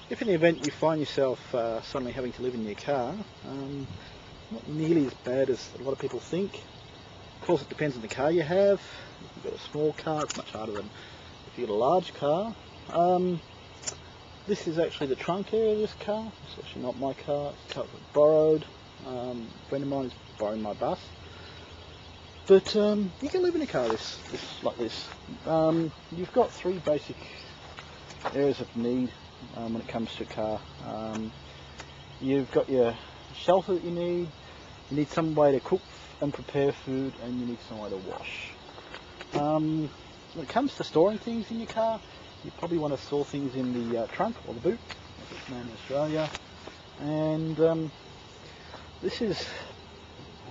If in the event you find yourself suddenly having to live in your car, not nearly as bad as a lot of people think. Of course, it depends on the car you have. If you've got a small car, it's much harder than if you've got a large car. This is actually the trunk area of this car. It's actually not my car. It's a car I borrowed. A friend of mine is borrowing my bus. But you can live in a car like this. You've got three basic areas of need when it comes to a car. You've got your shelter that you need some way to cook and prepare food, and you need some way to wash. When it comes to storing things in your car, you probably want to store things in the trunk or the boot, as it's known in Australia. And this is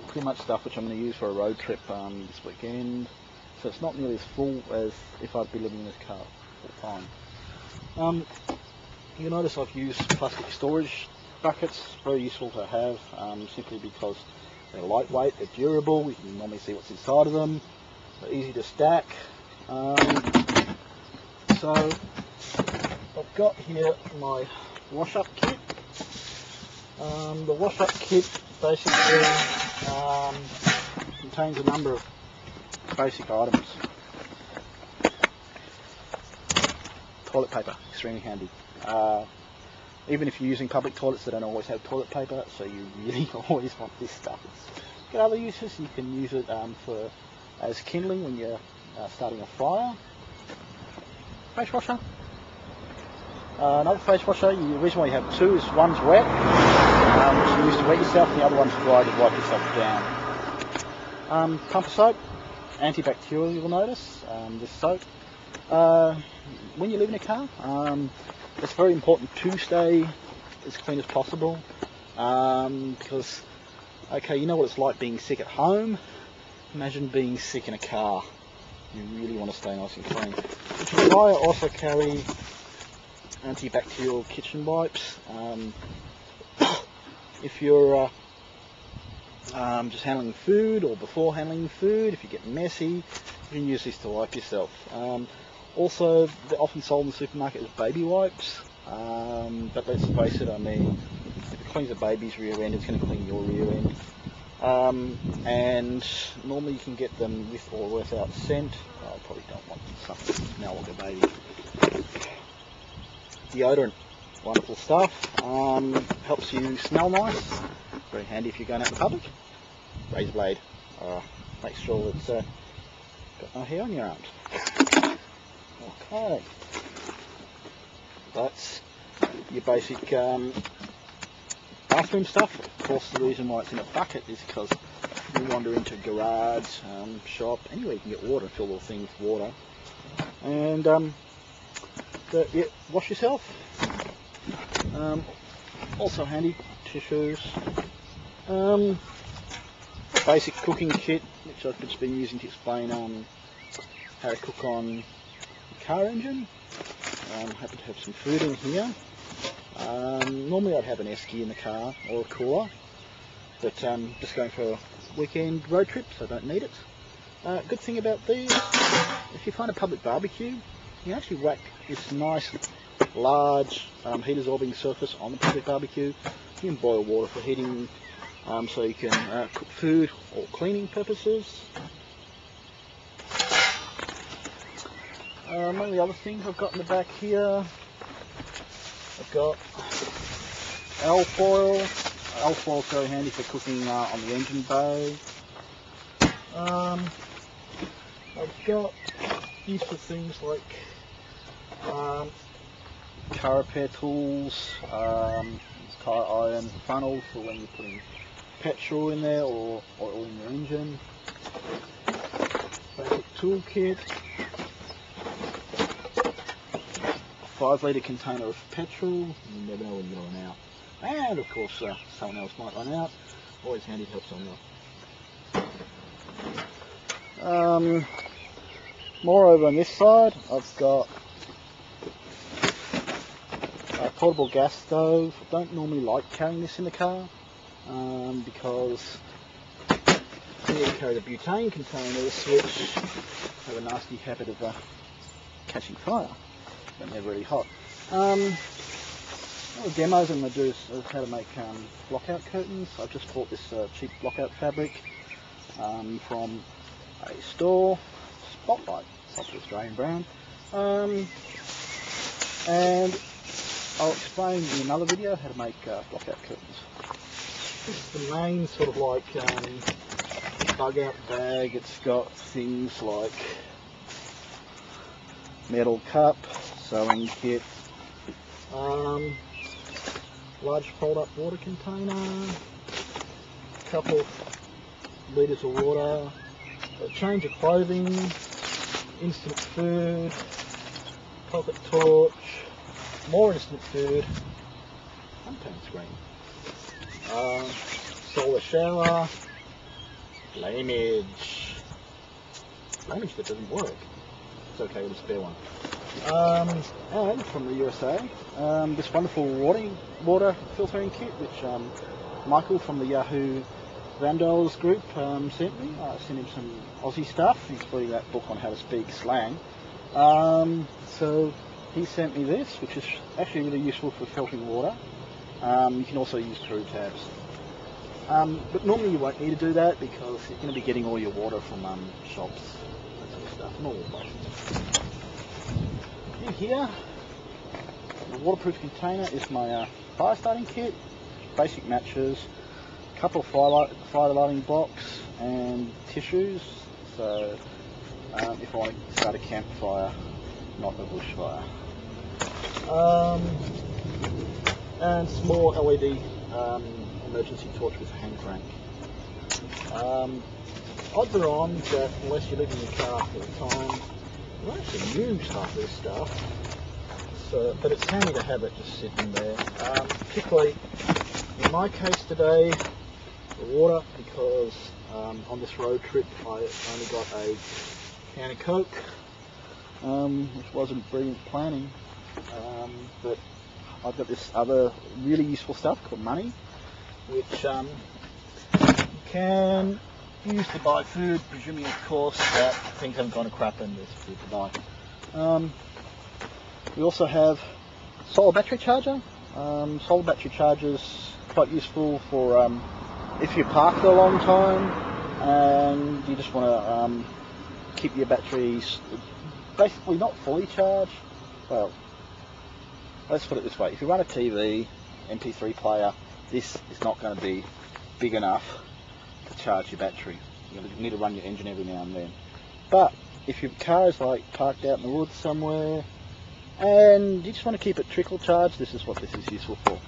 pretty much stuff which I'm going to use for a road trip this weekend. So it's not nearly as full as if I'd be living in this car full time. You'll notice I've used plastic storage buckets, very useful to have, simply because they're lightweight, they're durable, you can normally see what's inside of them, they're easy to stack. So I've got here my wash-up kit. The wash-up kit basically contains a number of basic items. Toilet paper, extremely handy. Even if you're using public toilets, they don't always have toilet paper, so you really always want this stuff. It's got other uses. You can use it as kindling when you're starting a fire. Face washer. Another face washer. The reason why you have two is one's wet, which you use to wet yourself, and the other one's dry to wipe yourself down. Pump of soap, antibacterial, you'll notice. This soap. When you live in a car, it's very important to stay as clean as possible, because, okay, you know what it's like being sick at home. Imagine being sick in a car. You really want to stay nice and clean. Which is why I also carry antibacterial kitchen wipes. If you're just handling food, or before handling food, if you get messy, you can use this to wipe yourself. Also, they're often sold in the supermarket as baby wipes, but let's face it, I mean, if it cleans a baby's rear end, it's going to clean your rear end. And normally you can get them with or without scent. I probably don't want something to smell like a baby. Deodorant, wonderful stuff. Helps you smell nice. Very handy if you're going out in public. Razor blade. Make sure it's got no hair on your arms. Okay, that's your basic bathroom stuff. Of course, the reason why it's in a bucket is because you wander into a garage, shop, anywhere you can get water, fill all things with water. And yeah, wash yourself. Also handy, tissues. Basic cooking kit, which I've just been using to explain how to cook on car engine. Happy to have some food in here. Normally I'd have an esky in the car or a cooler, but just going for a weekend road trip, so I don't need it. Good thing about these, if you find a public barbecue, you can actually whack this nice large heat absorbing surface on the public barbecue. You can boil water for heating, so you can cook food or cleaning purposes. One of the other things I've got in the back here, I've got alfoil. Alfoil is very handy for cooking on the engine bay. I've got useful things like car repair tools, tire irons, funnels for when you're putting petrol in there or oil in your engine. Basic toolkit. 5-litre container of petrol, you never know when you're going out. And of course, someone else might run out. Always handy to help someone else. Moreover, on this side, I've got a portable gas stove. I don't normally like carrying this in the car because you carry the butane containers, which have a nasty habit of catching fire when they're really hot. One of the demos I'm going to do is how to make blockout curtains. I've just bought this cheap blockout fabric from a store, Spotlight, soft Australian brand, and I'll explain in another video how to make blockout curtains. This is the main sort of like bug out bag. It's got things like metal cup, sewing kit, large fold up water container, a couple litres of water, a change of clothing, instant food, pocket torch, more instant food, suntan screen, solar shower, lamage that doesn't work. It's okay, we'll spare one. And from the USA, this wonderful water filtering kit, which Michael from the Yahoo Vandwellers group sent me. I sent him some Aussie stuff, including that book on how to speak slang. So he sent me this, which is actually really useful for filtering water. You can also use screw tabs. But normally you won't need to do that because you're going to be getting all your water from shops, that sort of stuff, normal places. In here, the waterproof container is my fire starting kit, basic matches, a couple of fire lighting blocks and tissues, so if I want to start a campfire, not a bushfire. And small LED emergency torch with a hand crank. Odds are on that unless you live in your car full the time, you won't actually use half this stuff. So, but it's handy to have it just sitting there. Particularly in my case today, the water, because on this road trip I only got a can of Coke, which wasn't brilliant planning, but I've got this other really useful stuff called money, which you can use to buy food, presuming of course that things haven't gone to crap and there's food to buy. We also have solar battery charger. Solar battery charger's quite useful for if you park for a long time and you just want to keep your batteries basically not fully charged. Well, let's put it this way, if you run a TV, MP3 player, this is not going to be big enough to charge your battery. You need to run your engine every now and then. But if your car is like parked out in the woods somewhere and you just want to keep it trickle charged, this is what this is useful for.